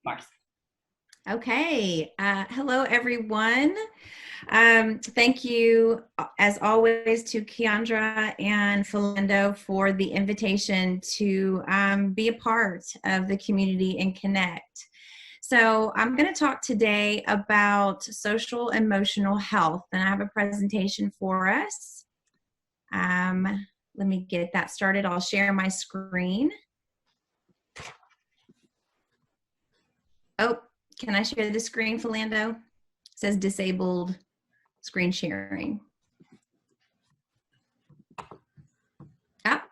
Marci. Okay. Hello, everyone. Thank you, as always, to Keandra and Philando for the invitation to be a part of the community and connect. So I'm going to talk today about social emotional health, and I have a presentation for us. Let me get that started. I'll share my screen. Oh, can I share the screen, Philando? It says disabled screen sharing.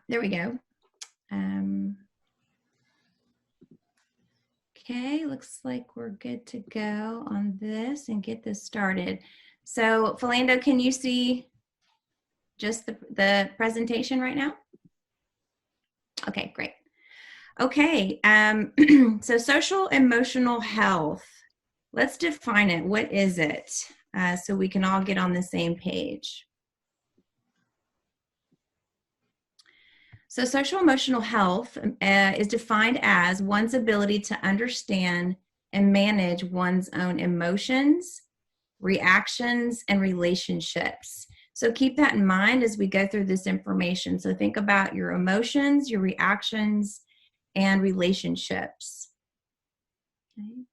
There we go. Okay, looks like we're good to go on this and get this started. So, Philando, can you see just the presentation right now? Okay, great. Okay, so social emotional health. Let's define it. What is it? So we can all get on the same page. So social emotional health is defined as one's ability to understand and manage one's own emotions, reactions, and relationships. So keep that in mind as we go through this information. So think about your emotions, your reactions, and relationships. Okay.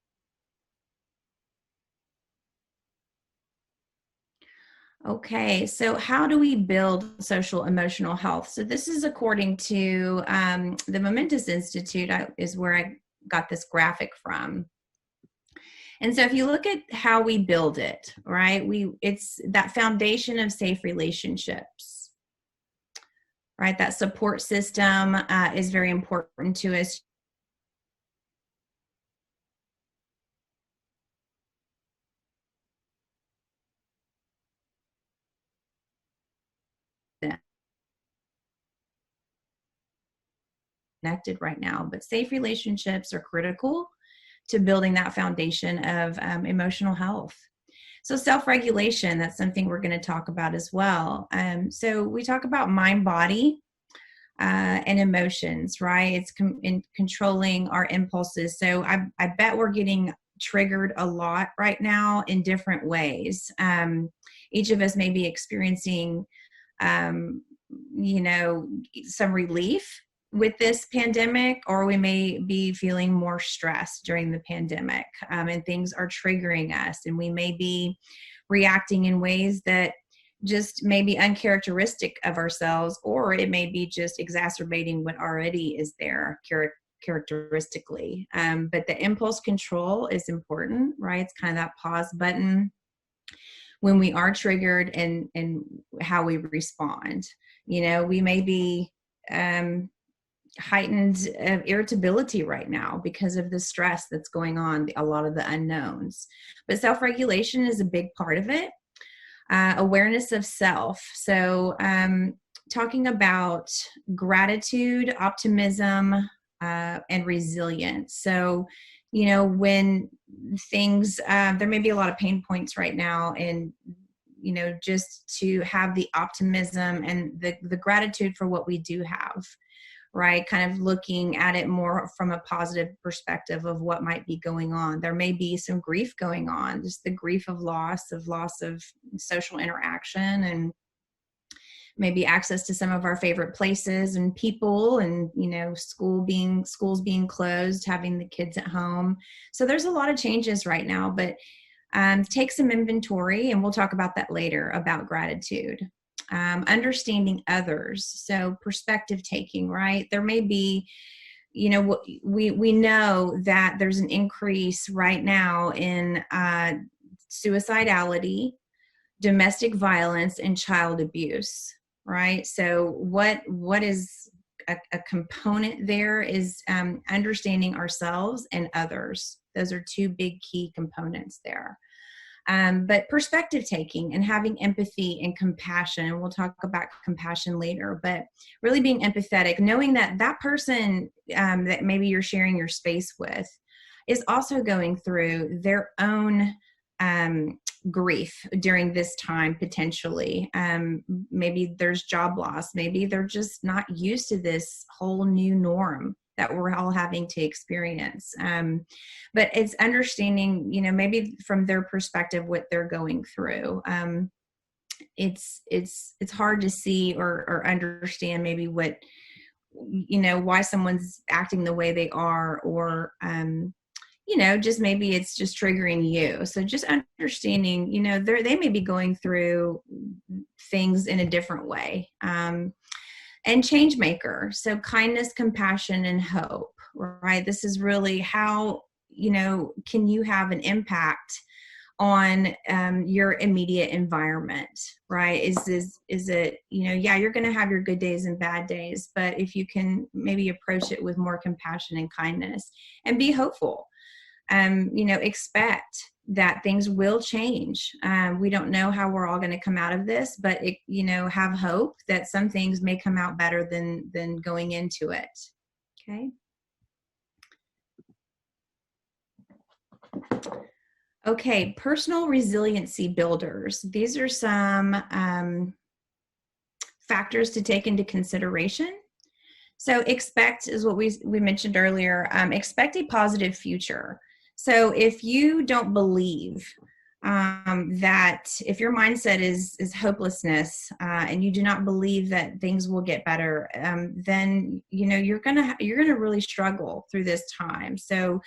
Okay, so how do we build social emotional health? So this is according to the Momentous Institute is where I got this graphic from. And so if you look at how we build it, right, it's that foundation of safe relationships, right? That support system is very important to us. Connected right now, but safe relationships are critical to building that foundation of emotional health. So self-regulation, that's something we're going to talk about as well. So we talk about mind, body, and emotions, right? It's in controlling our impulses. So I bet we're getting triggered a lot right now in different ways. Each of us may be experiencing, some relief with this pandemic, or we may be feeling more stress during the pandemic, and things are triggering us, and we may be reacting in ways that just may be uncharacteristic of ourselves, or it may be just exacerbating what already is there characteristically. But the impulse control is important, right? It's kind of that pause button when we are triggered and how we respond. We may be heightened irritability right now because of the stress that's going on, a lot of the unknowns. But self-regulation is a big part of it. Awareness of self. So talking about gratitude, optimism, and resilience. So, when things, there may be a lot of pain points right now, and just to have the optimism and the gratitude for what we do have, right? Kind of looking at it more from a positive perspective of what might be going on. There may be some grief going on, just the grief of loss of social interaction, and maybe access to some of our favorite places and people, and schools being closed, having the kids at home. So there's a lot of changes right now, but take some inventory, and we'll talk about that later, about gratitude. Understanding others, so perspective taking, right? There may be, we know that there's an increase right now in suicidality, domestic violence, and child abuse, right? So what is a component there is understanding ourselves and others. Those are two big key components there. But perspective taking and having empathy and compassion, and we'll talk about compassion later, but really being empathetic, knowing that that person that maybe you're sharing your space with is also going through their own grief during this time, potentially. Maybe there's job loss. Maybe they're just not used to this whole new norm that we're all having to experience. But it's understanding, maybe from their perspective, what they're going through. It's hard to see or understand maybe what, why someone's acting the way they are, or, just maybe it's just triggering you. So just understanding, they may be going through things in a different way. And change maker. So kindness, compassion, and hope, right? This is really how, can you have an impact on your immediate environment, right? Is it, yeah, you're going to have your good days and bad days, but if you can maybe approach it with more compassion and kindness and be hopeful, expect that things will change. We don't know how we're all going to come out of this, but have hope that some things may come out better than going into it. Okay. Okay, personal resiliency builders. These are some factors to take into consideration. So expect, is what we mentioned earlier, expect a positive future. So if you don't believe that, if your mindset is hopelessness, and you do not believe that things will get better, then you're gonna really struggle through this time. So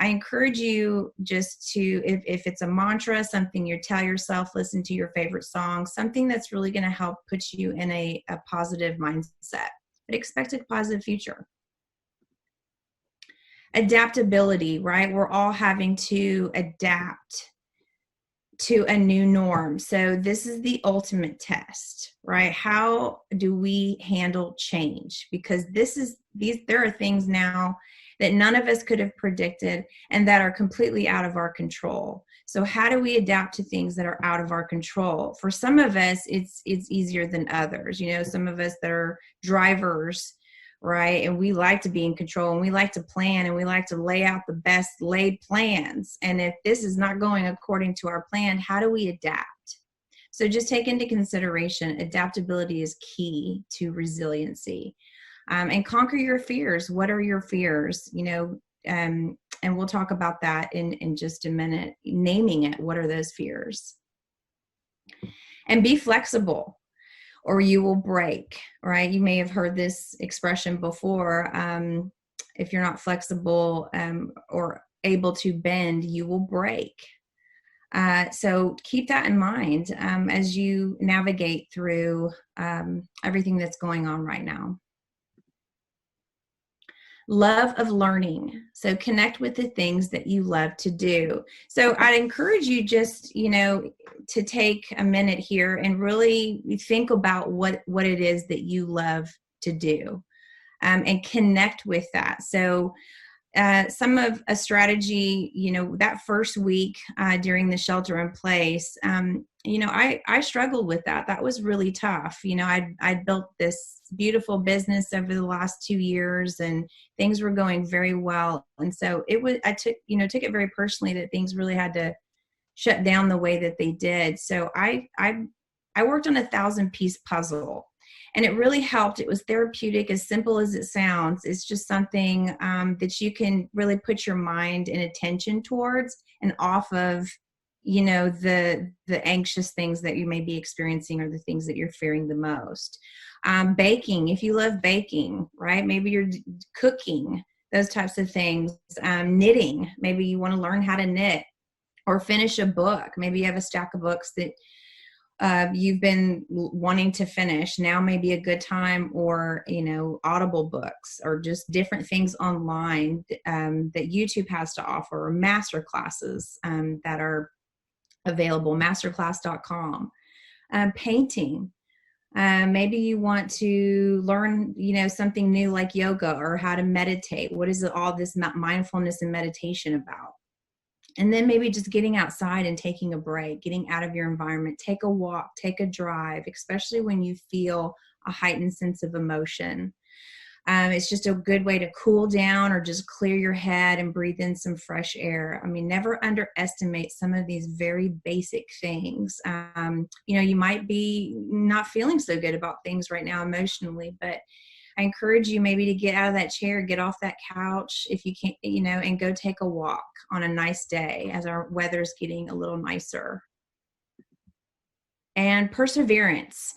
I encourage you just to, if it's a mantra, something you tell yourself, listen to your favorite song, something that's really going to help put you in a positive mindset. But expect a positive future. Adaptability, right? We're all having to adapt to a new norm. So this is the ultimate test, right? How do we handle change? Because there are things now that none of us could have predicted and that are completely out of our control. So how do we adapt to things that are out of our control? For some of us, it's easier than others. Some of us that are drivers, right? And we like to be in control, and we like to plan, and we like to lay out the best laid plans. And if this is not going according to our plan, how do we adapt? So just take into consideration, adaptability is key to resiliency. And conquer your fears. What are your fears? And we'll talk about that in just a minute. Naming it. What are those fears? And be flexible, or you will break, right? You may have heard this expression before. If you're not flexible or able to bend, you will break. So keep that in mind as you navigate through everything that's going on right now. Love of learning. So connect with the things that you love to do. So I'd encourage you just, to take a minute here and really think about what it is that you love to do, and connect with that. So some of a strategy, that first week during the shelter in place, I struggled with that. That was really tough. I'd built this beautiful business over the last 2 years, and things were going very well. And so I took it very personally that things really had to shut down the way that they did. So I worked on a 1,000-piece puzzle. And it really helped. It was therapeutic, as simple as it sounds. It's just something that you can really put your mind and attention towards, and off of, the anxious things that you may be experiencing, or the things that you're fearing the most. Baking, if you love baking, right? Maybe you're cooking, those types of things. Knitting, maybe you want to learn how to knit, or finish a book. Maybe you have a stack of books that you've been wanting to finish. Now may be a good time, or Audible books, or just different things online that YouTube has to offer, or master classes that are available, masterclass.com. Painting, maybe you want to learn something new like yoga, or how to meditate. What is all this mindfulness and meditation about? And then maybe just getting outside and taking a break, getting out of your environment. Take a walk, take a drive, especially when you feel a heightened sense of emotion. It's just a good way to cool down, or just clear your head and breathe in some fresh air. I mean, never underestimate some of these very basic things. You might be not feeling so good about things right now emotionally, but I encourage you maybe to get out of that chair, get off that couch if you can't, and go take a walk on a nice day as our weather's getting a little nicer. And perseverance,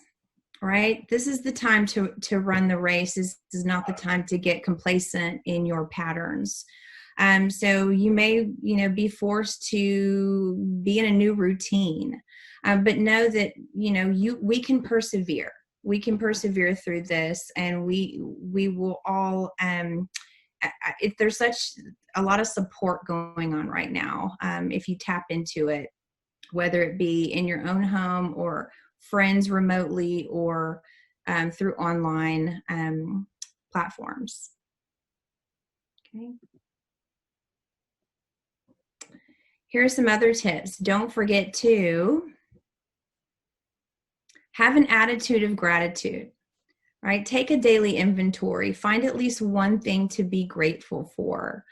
right? This is the time to run the race. This is not the time to get complacent in your patterns. So you may, be forced to be in a new routine, but know that, we can persevere. We can persevere through this, and we will all, if there's such a lot of support going on right now, if you tap into it, whether it be in your own home or friends remotely or through online platforms. Okay. Here are some other tips. Don't forget to have an attitude of gratitude, right? Take a daily inventory. Find at least one thing to be grateful for.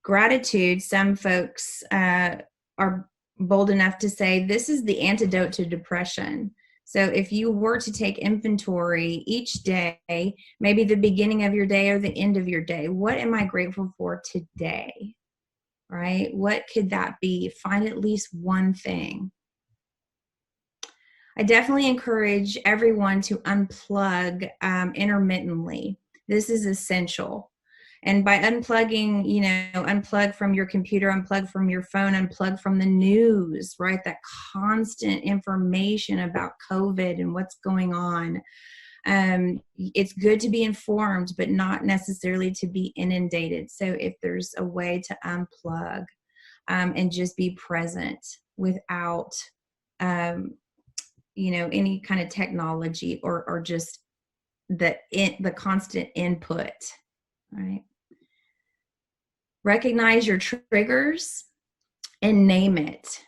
Gratitude, some folks are bold enough to say this is the antidote to depression. So if you were to take inventory each day, maybe the beginning of your day or the end of your day, what am I grateful for today? Right? What could that be? Find at least one thing. I definitely encourage everyone to unplug intermittently. This is essential. And by unplugging, unplug from your computer, unplug from your phone, unplug from the news, right? That constant information about COVID and what's going on. It's good to be informed, but not necessarily to be inundated. So if there's a way to unplug and just be present without, any kind of technology or just the constant input, right? Recognize your triggers and name it.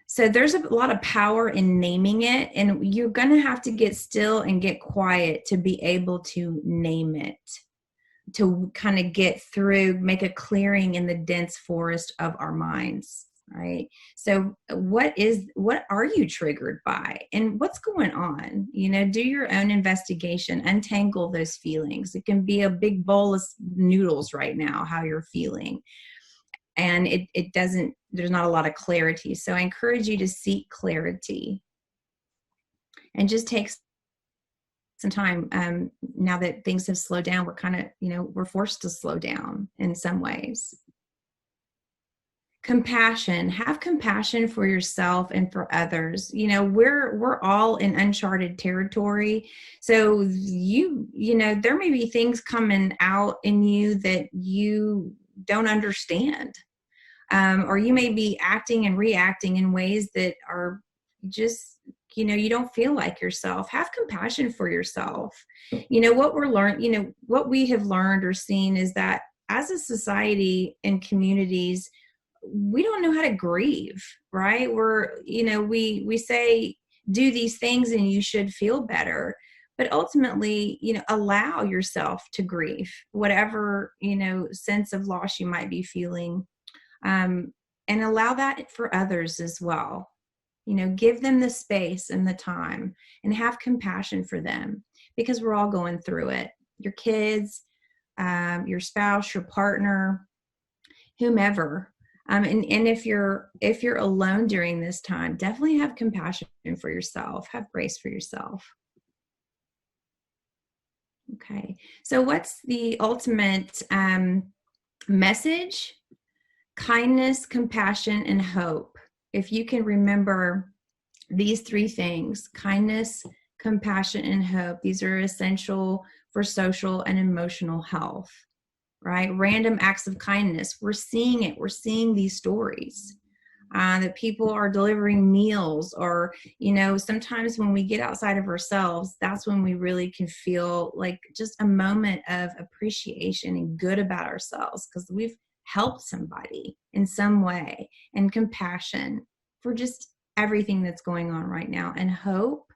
So there's a lot of power in naming it, and you're going to have to get still and get quiet to be able to name it, to kind of get through, make a clearing in the dense forest of our minds, right? So what are you triggered by, and what's going on? Do your own investigation, untangle those feelings. It can be a big bowl of noodles right now, how you're feeling. And there's not a lot of clarity. So I encourage you to seek clarity and just take some time. Now that things have slowed down, we're kind of, we're forced to slow down in some ways. Compassion. Have compassion for yourself and for others. We're all in uncharted territory. So there may be things coming out in you that you don't understand. Or you may be acting and reacting in ways that are just, you don't feel like yourself. Have compassion for yourself. What we have learned or seen is that as a society and communities, we don't know how to grieve, right? We say, do these things and you should feel better. But ultimately, allow yourself to grieve, whatever, sense of loss you might be feeling. And allow that for others as well. Give them the space and the time, and have compassion for them, because we're all going through it. Your kids, your spouse, your partner, whomever. And if you're alone during this time, definitely have compassion for yourself. Have grace for yourself. Okay. So what's the ultimate message? Kindness, compassion, and hope. If you can remember these three things, kindness, compassion, and hope, these are essential for social and emotional health, right? Random acts of kindness. We're seeing it. We're seeing these stories that people are delivering meals, or, sometimes when we get outside of ourselves, that's when we really can feel like just a moment of appreciation and good about ourselves, because we've help somebody in some way, and compassion for just everything that's going on right now, and hope.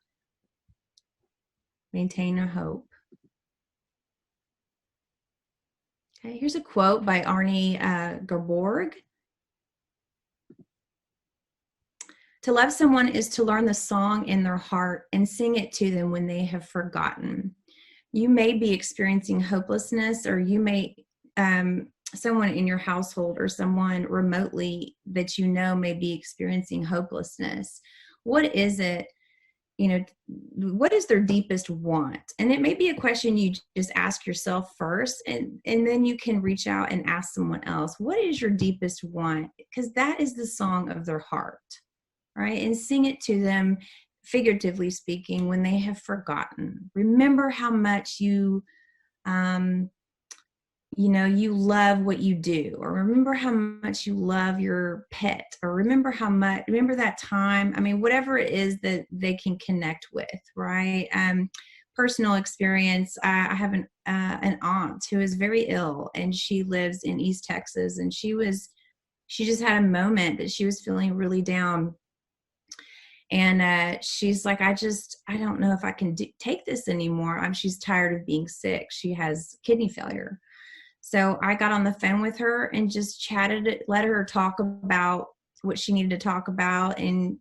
Maintain a hope. Okay, here's a quote by Arnie Garborg. To love someone is to learn the song in their heart and sing it to them when they have forgotten. you may be experiencing hopelessness, or you may, someone in your household or someone remotely that you know may be experiencing hopelessness. What is it? What is their deepest want? And it may be a question you just ask yourself first, and then you can reach out and ask someone else, what is your deepest want? Because that is the song of their heart, right? And sing it to them, figuratively speaking, when they have forgotten. Remember how much you love what you do, or remember how much you love your pet, or remember that time. I mean, whatever it is that they can connect with, right? Personal experience. I have an aunt who is very ill, and she lives in East Texas, and she just had a moment that she was feeling really down. And she's like, I don't know if I can take this anymore. She's tired of being sick. She has kidney failure. So I got on the phone with her and just chatted, let her talk about what she needed to talk about, and,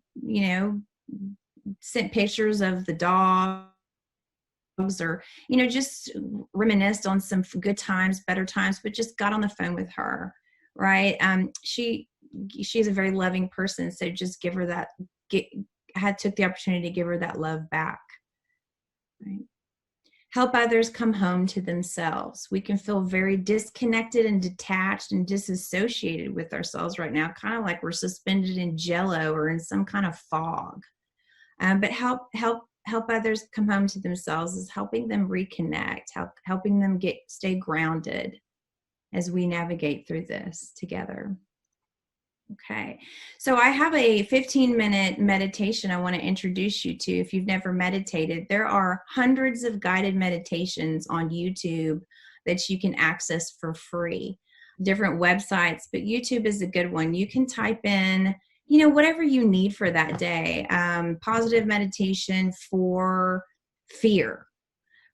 sent pictures of the dogs, or, just reminisced on some good times, better times, but just got on the phone with her, right? She's a very loving person. So just give her that, took the opportunity to give her that love back, right? Help others come home to themselves. We can feel very disconnected and detached and disassociated with ourselves right now, kind of like we're suspended in jello or in some kind of fog. But help others come home to themselves is helping them reconnect, helping them stay grounded as we navigate through this together. Okay, so I have a 15-minute meditation I want to introduce you to. If you've never meditated, there are hundreds of guided meditations on YouTube that you can access for free, different websites, but YouTube is a good one. You can type in, whatever you need for that day. Positive meditation for fear,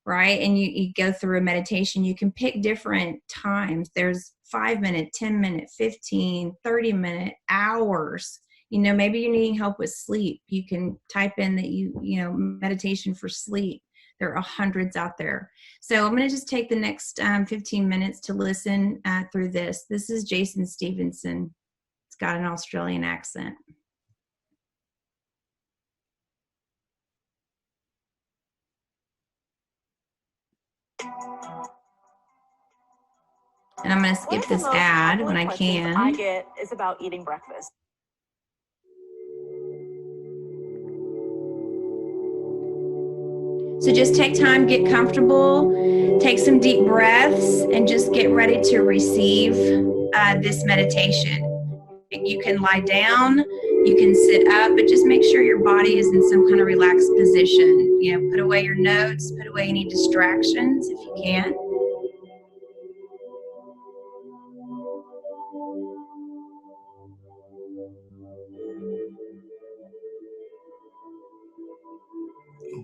right? And you go through a meditation. You can pick different times. There's 5-minute, 10-minute, 15, 30-minute, hours. Maybe you're needing help with sleep. You can type in that meditation for sleep. There are hundreds out there. So I'm going to just take the next 15 minutes to listen through this. This is Jason Stevenson. It's got an Australian accent. And I'm going to skip this ad when I can. I get is about eating breakfast. So just take time, get comfortable, take some deep breaths, and just get ready to receive this meditation. You can lie down, you can sit up, but just make sure your body is in some kind of relaxed position. Put away your notes, put away any distractions if you can.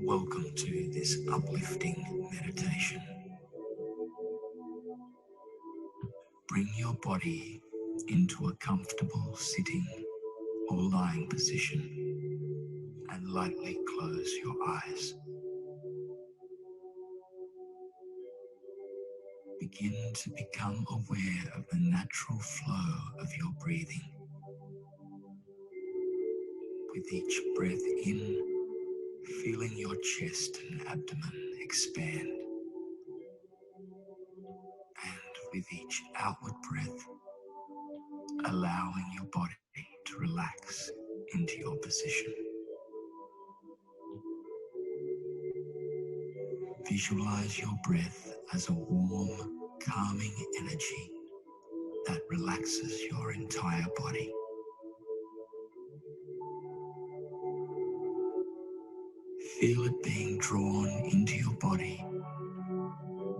Welcome to this uplifting meditation. Bring your body into a comfortable sitting or lying position and lightly close your eyes. Begin to become aware of the natural flow of your breathing. With each breath in, feeling your chest and abdomen expand. And with each outward breath, allowing your body to relax into your position. Visualize your breath as a warm, calming energy that relaxes your entire body. Feel it being drawn into your body,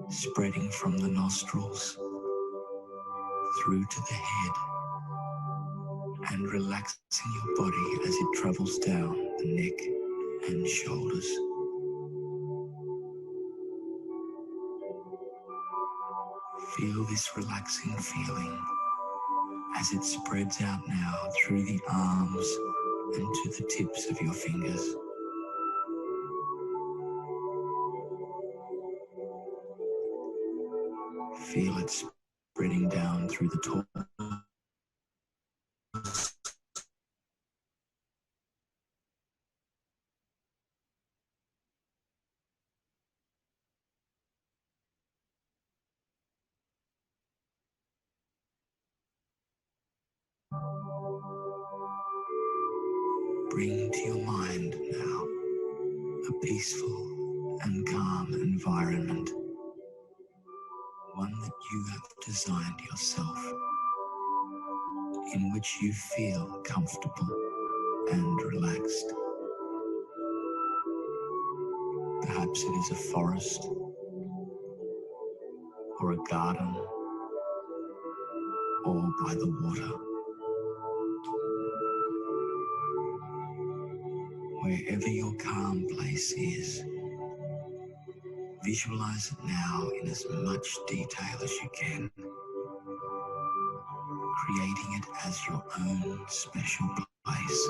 spreading from the nostrils through to the head, and relaxing your body as it travels down the neck and shoulders. Feel this relaxing feeling as it spreads out now through the arms and to the tips of your fingers. feel it spreading down through the torso, bring to your mind now a peaceful and calm environment, one that you have designed yourself, in which you feel comfortable and relaxed. Perhaps it is a forest or a garden or by the water. Wherever your calm place is, visualize it now in as much detail as you can, creating it as your own special place.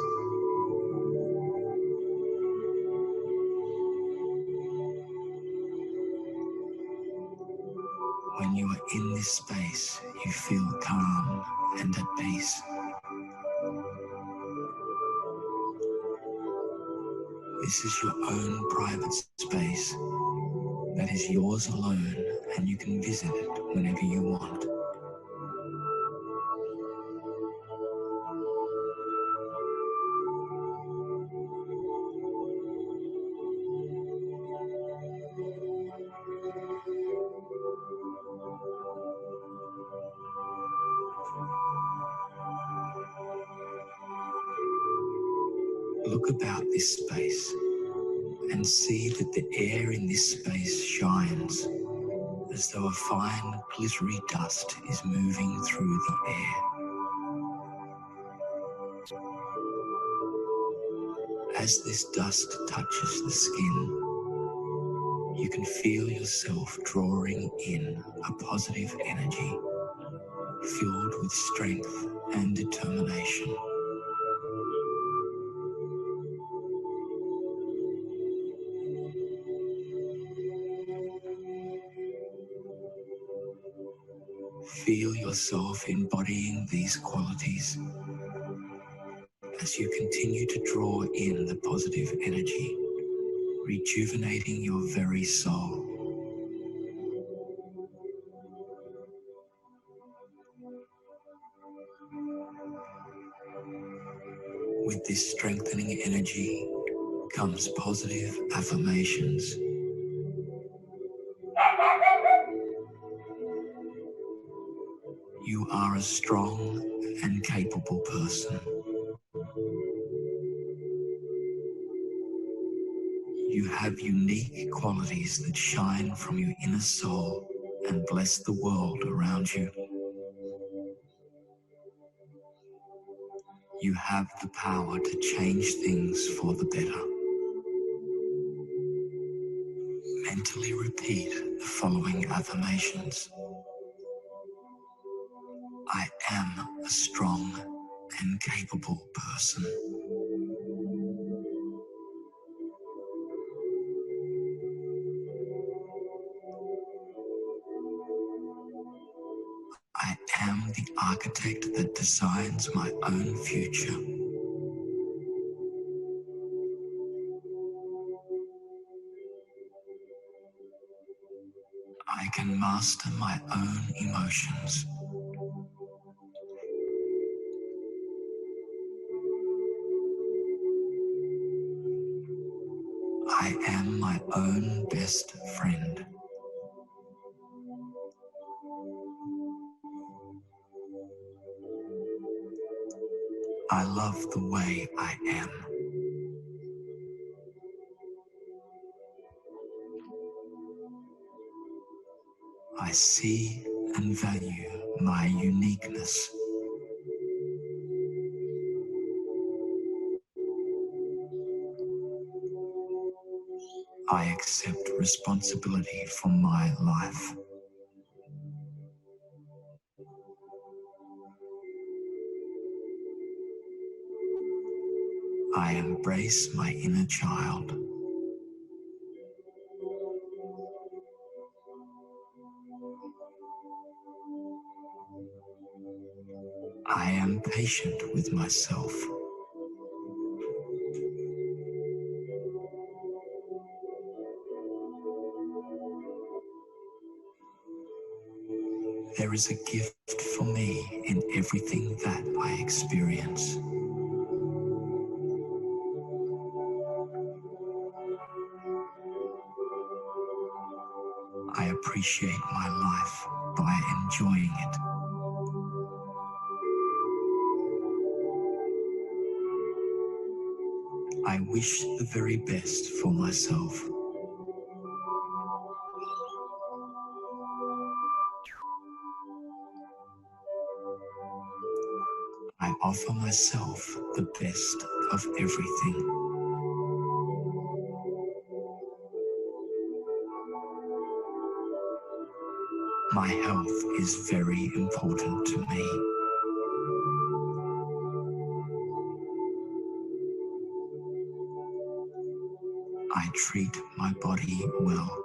When you are in this space, you feel calm and at peace. This is your own private space that is yours alone, and you can visit it whenever you want. Look about this space and see that the air in this space shines as though a fine glittery dust is moving through the air. As this dust touches the skin, you can feel yourself drawing in a positive energy filled with strength and determination. Feel yourself embodying these qualities as you continue to draw in the positive energy, rejuvenating your very soul. With this strengthening energy comes positive affirmations. You are a strong and capable person. You have unique qualities that shine from your inner soul and bless the world around you. You have the power to change things for the better. Mentally repeat the following affirmations. I am a strong and capable person. I am the architect that designs my own future. I can master my own emotions. I am my own best friend. I love the way I am. I see and value my uniqueness. I accept responsibility for my life. I embrace my inner child. I am patient with myself. There is a gift for me in everything that I experience. I appreciate my life by enjoying it. I wish the very best for myself. I offer myself the best of everything. My health is very important to me. I treat my body well.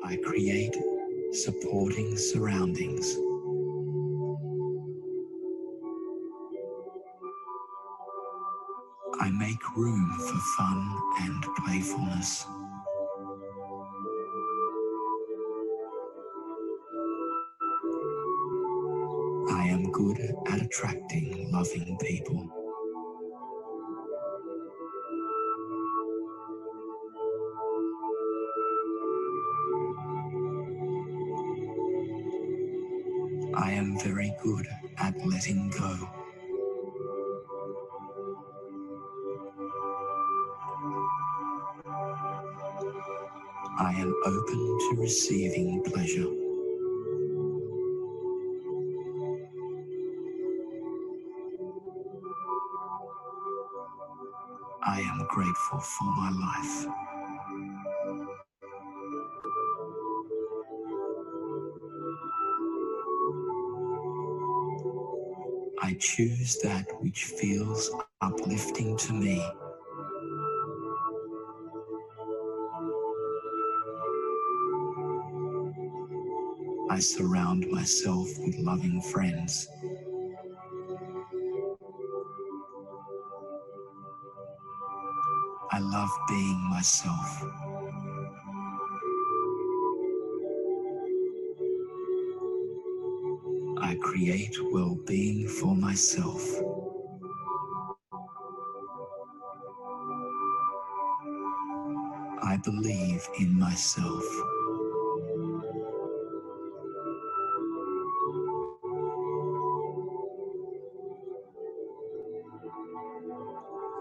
I create supporting surroundings. I make room for fun and playfulness. I am good at attracting loving people. I am very good at letting go. I am open to receiving pleasure. I am grateful for my life. I choose that which feels uplifting to me. I surround myself with loving friends. I love being myself. I create well-being for myself. I believe in myself.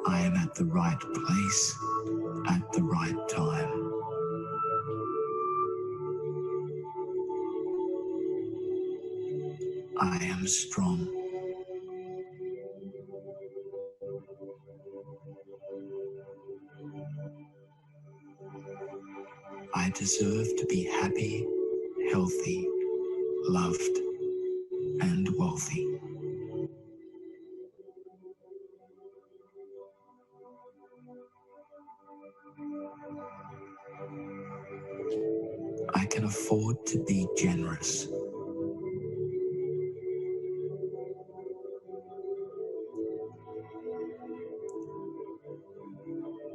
I am at the right place at the right time. I am strong. I deserve to be happy, healthy, loved, and wealthy. I can afford to be generous.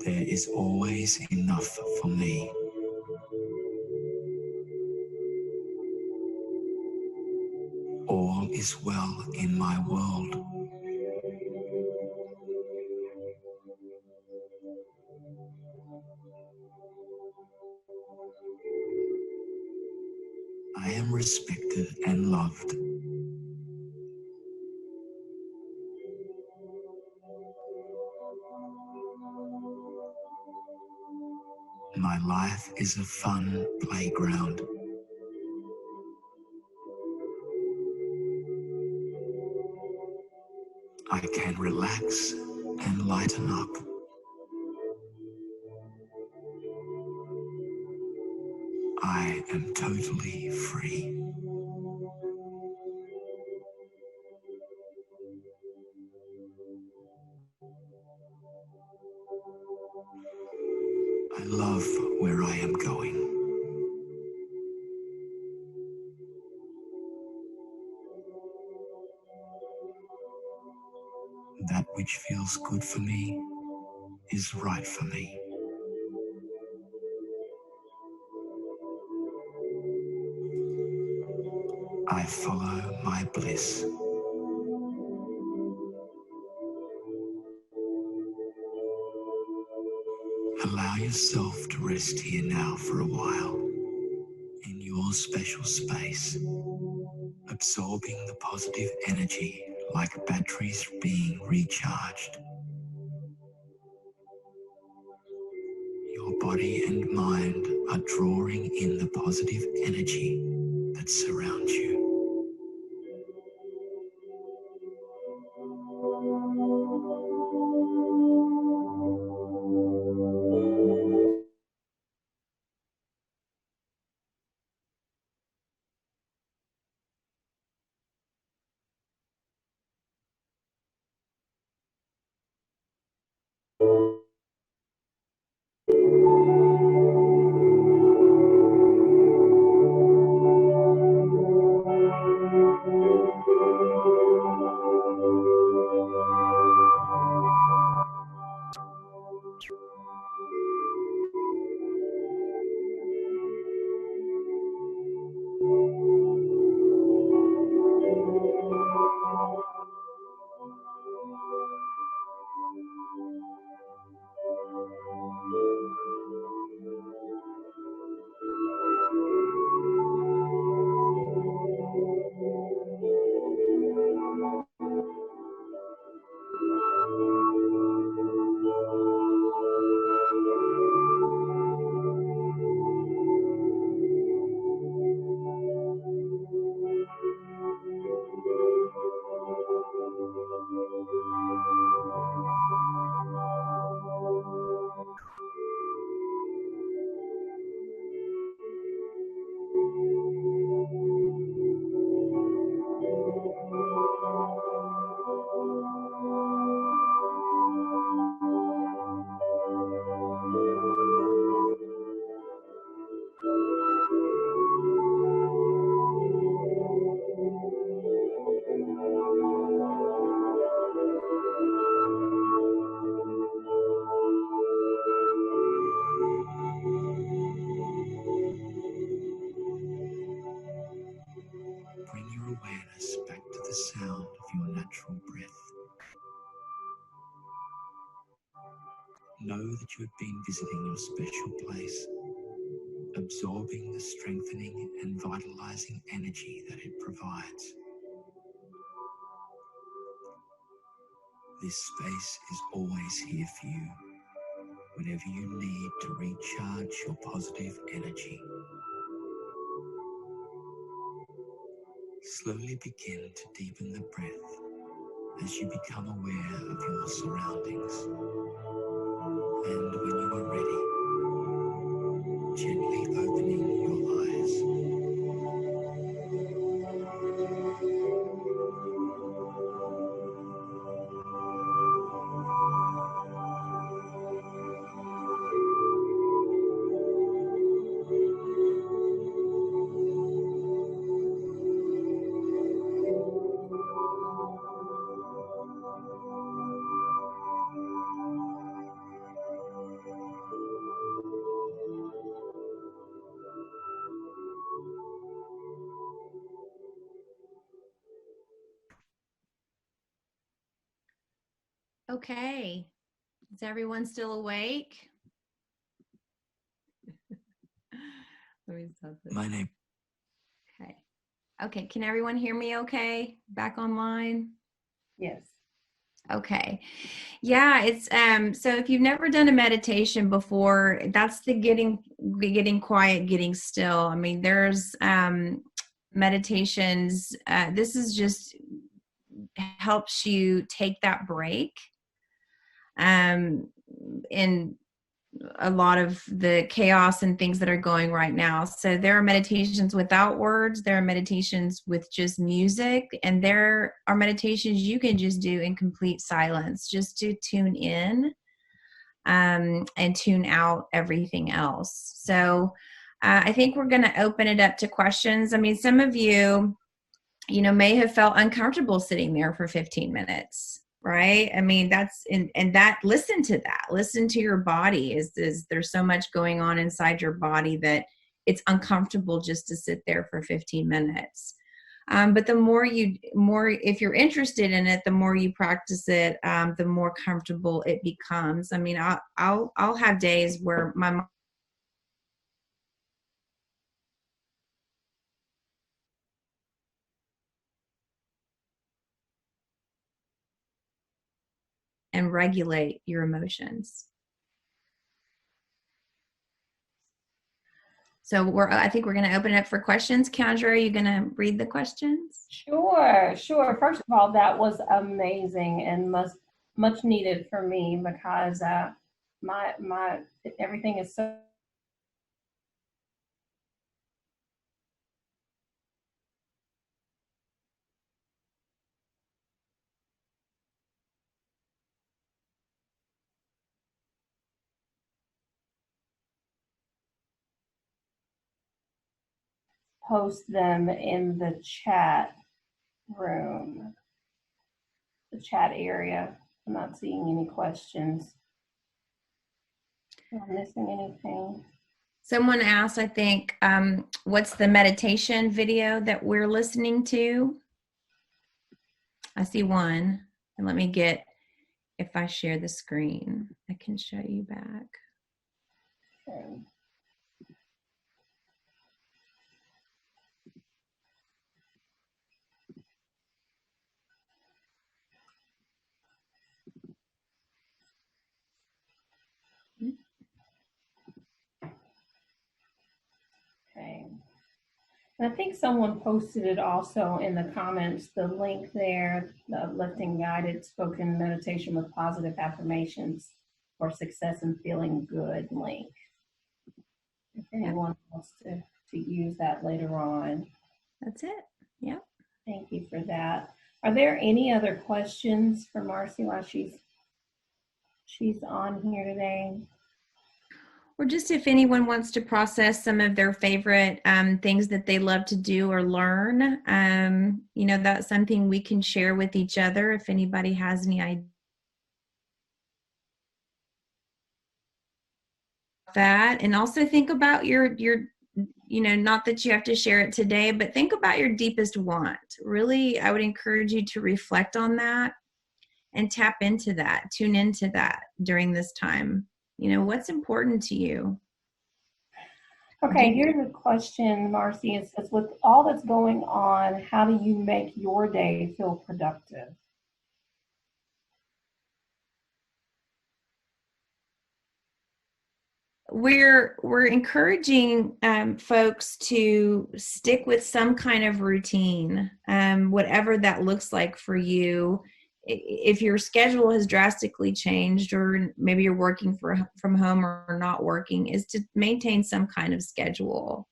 There is always enough for me. All is well in my world. I am respected and loved. My life is a fun playground. I can relax and lighten up. I am totally free. I love where I am going. which feels good for me is right for me. I follow my bliss. Allow yourself to rest here now for a while in your special space, absorbing the positive energy like batteries being recharged. Your body and mind are drawing in the positive energy that surrounds you. Bring your awareness back to the sound of your natural breath. Know that you have been visiting your special place, absorbing the strengthening and vitalizing energy that it provides. This space is always here for you, whenever you need to recharge your positive energy. Slowly begin to deepen the breath as you become aware of your surroundings. And when you are ready, gently opening your eyes. Okay. Is everyone still awake? Let me stop this. My name. Okay. Okay. Can everyone hear me okay? Back online? Yes. Okay. Yeah, it's so if you've never done a meditation before, that's the getting quiet, getting still. I mean, there's meditations, this is just helps you take that break in a lot of the chaos and things that are going right now. So there are meditations without words, there are meditations with just music, and there are meditations you can just do in complete silence, just to tune in and tune out everything else. So I think we're going to open it up to questions. I mean, some of you, may have felt uncomfortable sitting there for 15 minutes. right? I mean, that's, and that, listen to that, listen to your body. Is there's so much going on inside your body that it's uncomfortable just to sit there for 15 minutes. But the more if you're interested in it, the more you practice it, the more comfortable it becomes. I mean, I'll have days where my mind and regulate your emotions. So I think we're going to open it up for questions. Kendra, are you going to read the questions? Sure. First of all, that was amazing and much needed for me, because my everything is so post them in the chat room, the chat area. I'm not seeing any questions. Am I missing anything? Someone asked, I think, what's the meditation video that we're listening to? I see one. And let me get, if I share the screen, I can show you back. Okay. Okay. And I think someone posted it also in the comments, the link there, the uplifting guided spoken meditation with positive affirmations for success and feeling good link. If anyone wants to use that later on. That's it. Yep. Thank you for that. Are there any other questions for Marci while she's on here today? Or just if anyone wants to process some of their favorite things that they love to do or learn, that's something we can share with each other if anybody has any idea. That, and also think about your not that you have to share it today, but think about your deepest want. Really, I would encourage you to reflect on that and tap into that, tune into that during this time. What's important to you? Okay, here's a question, Marci. It says, with all that's going on, how do you make your day feel productive? We're encouraging folks to stick with some kind of routine, whatever that looks like for you. If your schedule has drastically changed, or maybe you're working from home or not working, is to maintain some kind of schedule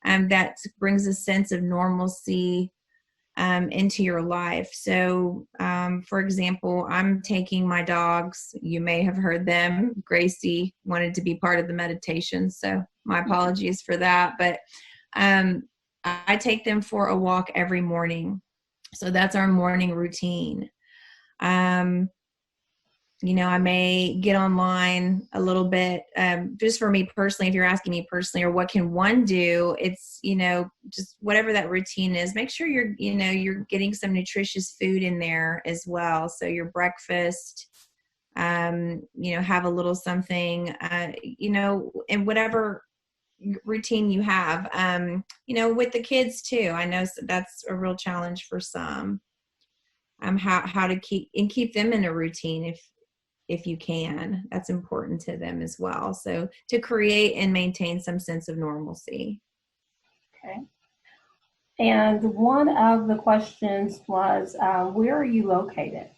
that brings a sense of normalcy into your life. So, for example, I'm taking my dogs. You may have heard them. Gracie wanted to be part of the meditation, so my apologies for that. But I take them for a walk every morning. So that's our morning routine. I may get online a little bit, just for me personally, if you're asking me personally, or what can one do, it's, just whatever that routine is, make sure you're getting some nutritious food in there as well. So your breakfast, have a little something, and whatever routine you have, with the kids too. I know that's a real challenge for some, how to keep them in a routine if you can. That's important to them as well. So to create and maintain some sense of normalcy. Okay. And one of the questions was, where are you located?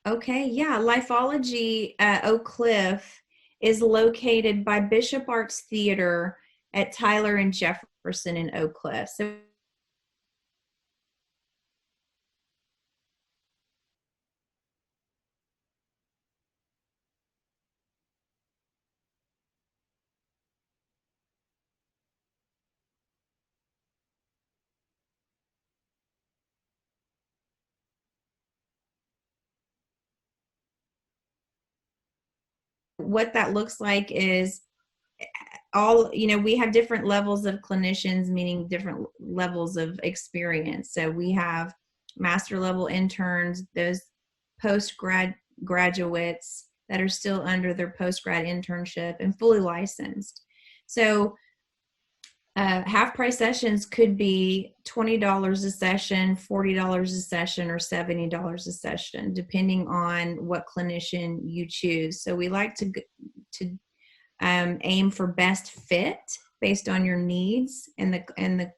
Okay, yeah. Lifeologie Oak Cliff is located by Bishop Arts Theater at Tyler and Jefferson in Oak Cliff. So what that looks like is all, we have different levels of clinicians, meaning different levels of experience. So we have master level interns, those graduates that are still under their post-grad internship, and fully licensed. So half price sessions could be $20 a session, $40 a session, or $70 a session, depending on what clinician you choose. So we like to aim for best fit based on your needs and the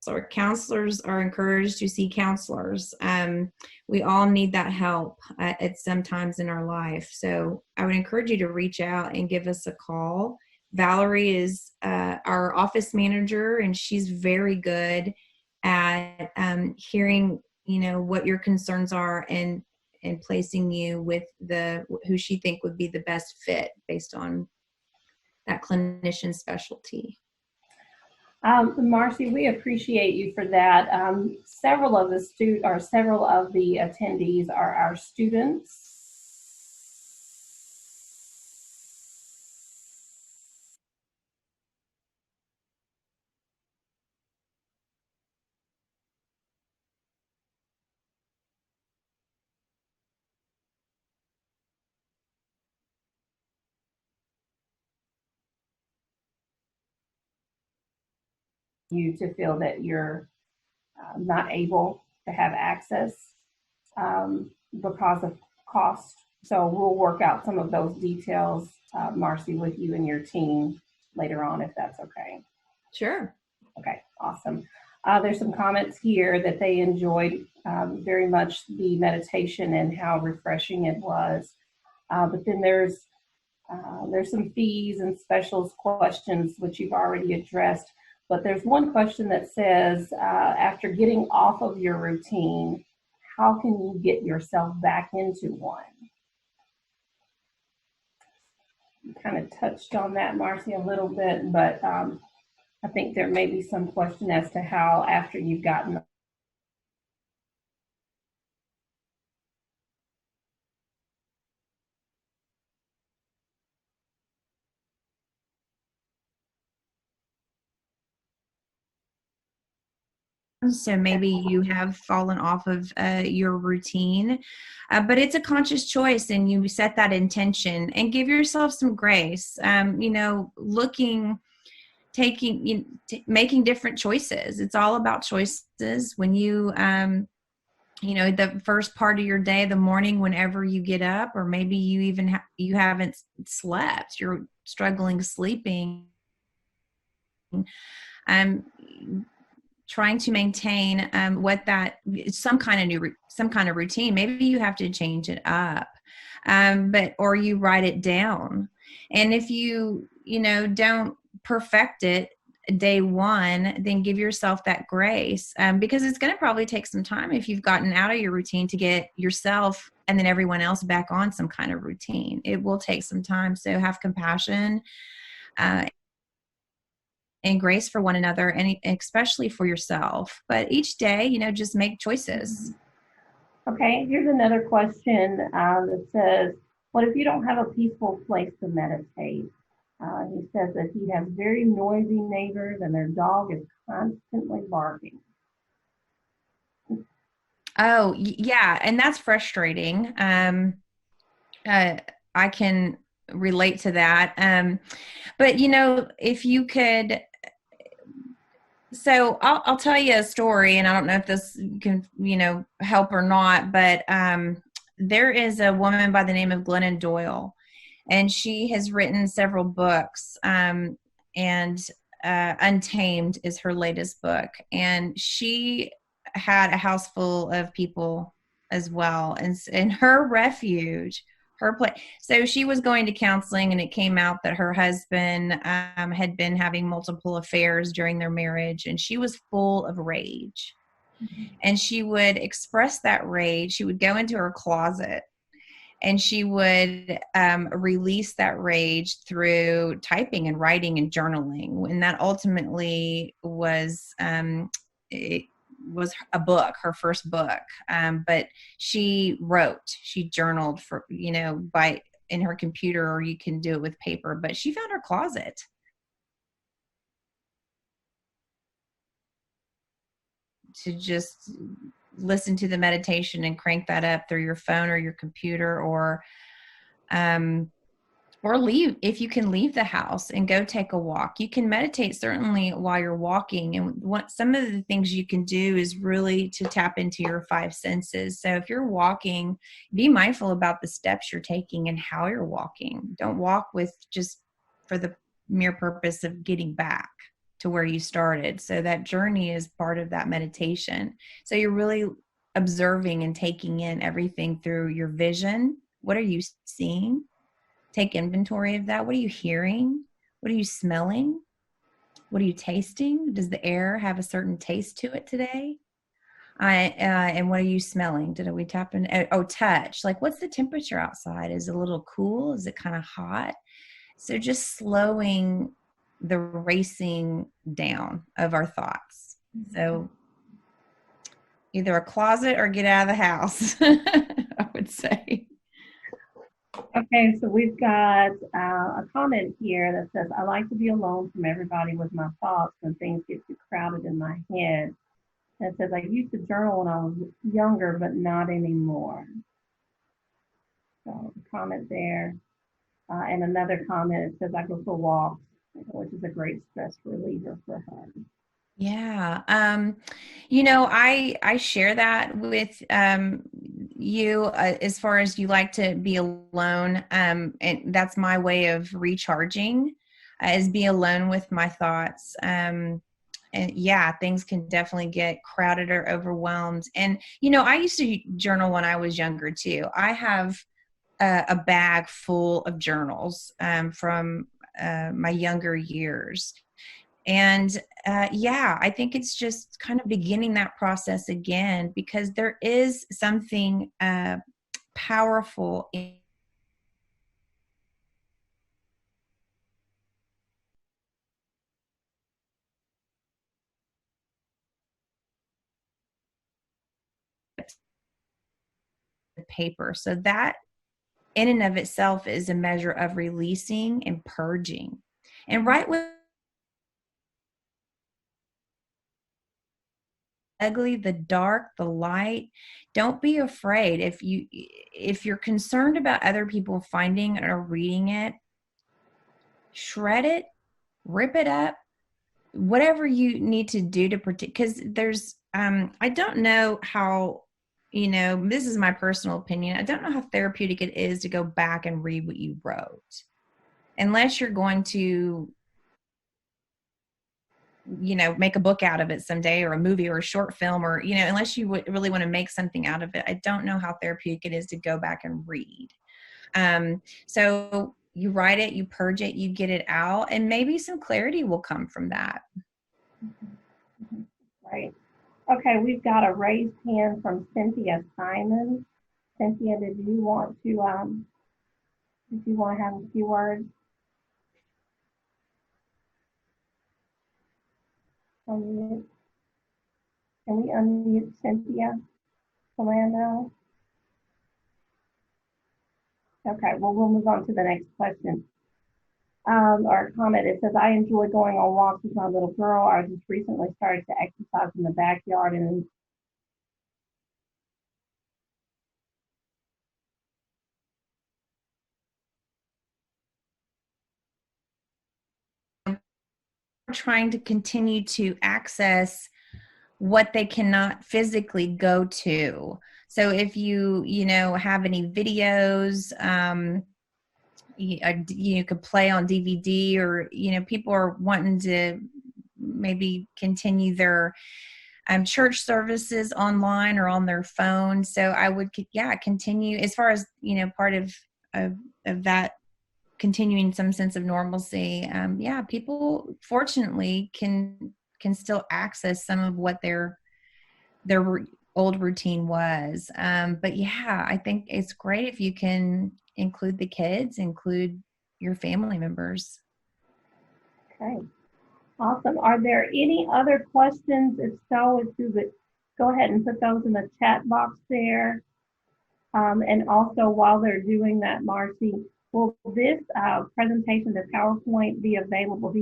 or counselors are encouraged to see counselors. We all need that help at sometimes in our life. So I would encourage you to reach out and give us a call. Valerie is our office manager, and she's very good at hearing, what your concerns are and placing you with who she think would be the best fit based on that clinician specialty. Marci, we appreciate you for that. Several of the attendees are our students. You to feel that you're not able to have access because of cost. So we'll work out some of those details, Marci, with you and your team later on, if that's okay. Sure. Okay, awesome. There's some comments here that they enjoyed very much the meditation and how refreshing it was. But then there's some fees and specials questions, which you've already addressed. But there's one question that says, after getting off of your routine, how can you get yourself back into one? You kind of touched on that, Marci, a little bit, but I think there may be some question as to how, after you've gotten so maybe you have fallen off of your routine, but it's a conscious choice, and you set that intention and give yourself some grace. Making different choices. It's all about choices. When you the first part of your day, the morning, whenever you get up, or maybe you haven't slept, you're struggling sleeping, trying to maintain some kind of routine. Maybe you have to change it up, or you write it down. And if you don't perfect it day one, then give yourself that grace, because it's going to probably take some time if you've gotten out of your routine to get yourself and then everyone else back on some kind of routine. It will take some time. So have compassion and grace for one another, and especially for yourself. But each day, just make choices. Okay, here's another question that says, what if you don't have a peaceful place to meditate? He says that he has very noisy neighbors and their dog is constantly barking. Oh, yeah, and that's frustrating. I can relate to that. But, if you could... So I'll tell you a story, and I don't know if this can, help or not, but there is a woman by the name of Glennon Doyle, and she has written several books, and Untamed is her latest book. And she had a house full of people as well. And her refuge, her play. So she was going to counseling, and it came out that her husband had been having multiple affairs during their marriage, and she was full of rage. And she would express that rage. She would go into her closet, and she would release that rage through typing and writing and journaling. And that ultimately was it was a book, her first book. But she journaled for, by in her computer, or you can do it with paper. But she found her closet. To just listen to the meditation and crank that up through your phone or your computer, or leave. If you can leave the house and go take a walk, you can meditate certainly while you're walking. And some of the things you can do is really to tap into your five senses. So if you're walking, be mindful about the steps you're taking and how you're walking. Don't walk with just for the mere purpose of getting back to where you started. So that journey is part of that meditation. So you're really observing and taking in everything through your vision. What are you seeing? Take inventory of that. What are you hearing? What are you smelling? What are you tasting? Does the air have a certain taste to it today? And what are you smelling? Did we tap in? Oh, touch. Like, what's the temperature outside? Is it a little cool? Is it kind of hot? So just slowing the racing down of our thoughts. So either a closet or get out of the house, I would say. Okay, so we've got a comment here that says, I like to be alone from everybody with my thoughts when things get too crowded in my head. And it says, I used to journal when I was younger, but not anymore. So a comment there. And another comment, it says, I go for walks, which is a great stress reliever for her. Yeah. I share that with you as far as you like to be alone. And that's my way of recharging, is be alone with my thoughts. And yeah, things can definitely get crowded or overwhelmed. And, I used to journal when I was younger too. I have a bag full of journals from my younger years. And I think it's just kind of beginning that process again, because there is something powerful in the paper. So that in and of itself is a measure of releasing and purging. And right with ugly, the dark, the light, don't be afraid. If you're concerned about other people finding it or reading it, shred it, rip it up, whatever you need to do to protect. Because there's I don't know how, this is my personal opinion, I don't know how therapeutic it is to go back and read what you wrote, unless you're going to make a book out of it someday, or a movie, or a short film, or, unless you really want to make something out of it. I don't know how therapeutic it is to go back and read. So you write it, you purge it, you get it out, and maybe some clarity will come from that. Right. Okay, we've got a raised hand from Cynthia Simon. Cynthia, did you want to have a few words? Unmute. Can we unmute Cynthia Solano? Okay, well, we'll move on to the next question. Or comment. It says, I enjoy going on walks with my little girl. I just recently started to exercise in the backyard, and trying to continue to access what they cannot physically go to. So if you have any videos, you could play on DVD, or people are wanting to maybe continue their church services online or on their phone. So I would continue, as far as part of of that continuing some sense of normalcy. Yeah, people fortunately can still access some of what their old routine was. But yeah, I think it's great if you can include the kids, include your family members. Okay, awesome. Are there any other questions? If so, if you could go ahead and put those in the chat box there. And also, while they're doing that, Marci, will this presentation, the PowerPoint, be available?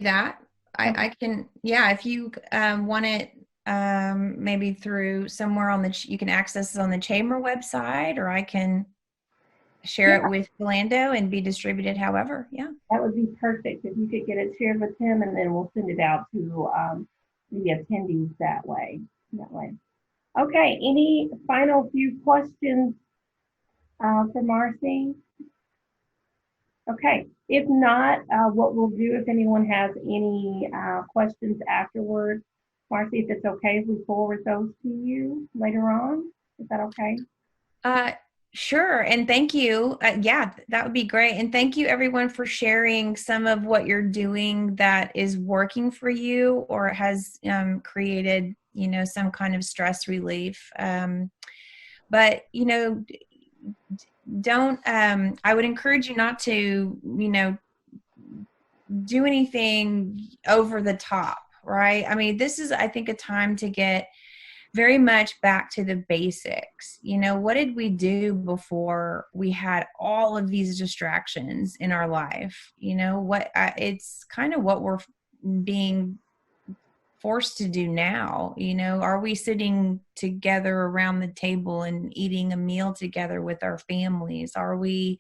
That I can, yeah, if you want it maybe through somewhere on you can access it on the chamber website, or I can share it with Philando and be distributed however. Yeah, that would be perfect if you could get it shared with him, and then we'll send it out to the attendees that way. Okay, any final few questions for Marci? Okay, if not, what we'll do, if anyone has any questions afterwards, Marci, if it's okay if we forward those to you later on, is that okay? Sure. And thank you. Yeah, that would be great. And thank you everyone for sharing some of what you're doing that is working for you or has created, some kind of stress relief. But, don't, I would encourage you not to, do anything over the top, right? I mean, this is, I think, a time to get very much back to the basics. What did we do before we had all of these distractions in our life? It's kind of what we're being forced to do now. Are we sitting together around the table and eating a meal together with our families? Are we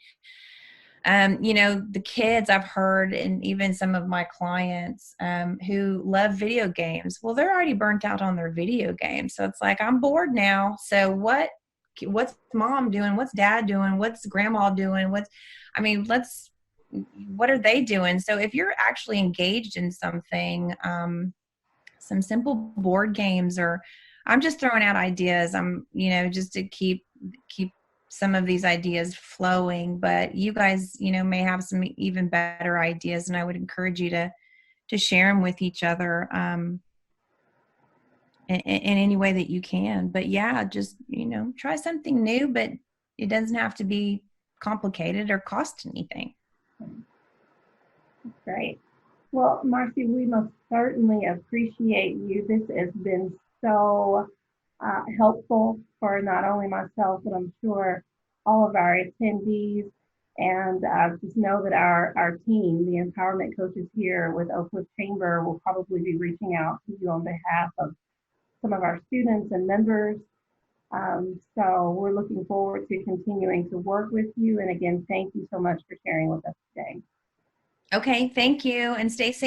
the kids I've heard, and even some of my clients who love video games, well, they're already burnt out on their video games. So it's like, I'm bored now. So what's mom doing? What's dad doing? What's grandma doing? What are they doing? So if you're actually engaged in something, some simple board games, or I'm just throwing out ideas. Just to keep some of these ideas flowing, but you guys, may have some even better ideas, and I would encourage you to share them with each other in any way that you can. But yeah, just, try something new, but it doesn't have to be complicated or cost anything. Great. Well, Marci, we most certainly appreciate you. This has been so helpful for not only myself, but I'm sure all of our attendees. And just know that our team, the empowerment coaches here with Oak Cliff Chamber, will probably be reaching out to you on behalf of some of our students and members. So we're looking forward to continuing to work with you. And again, thank you so much for sharing with us today. Okay, thank you, and stay safe.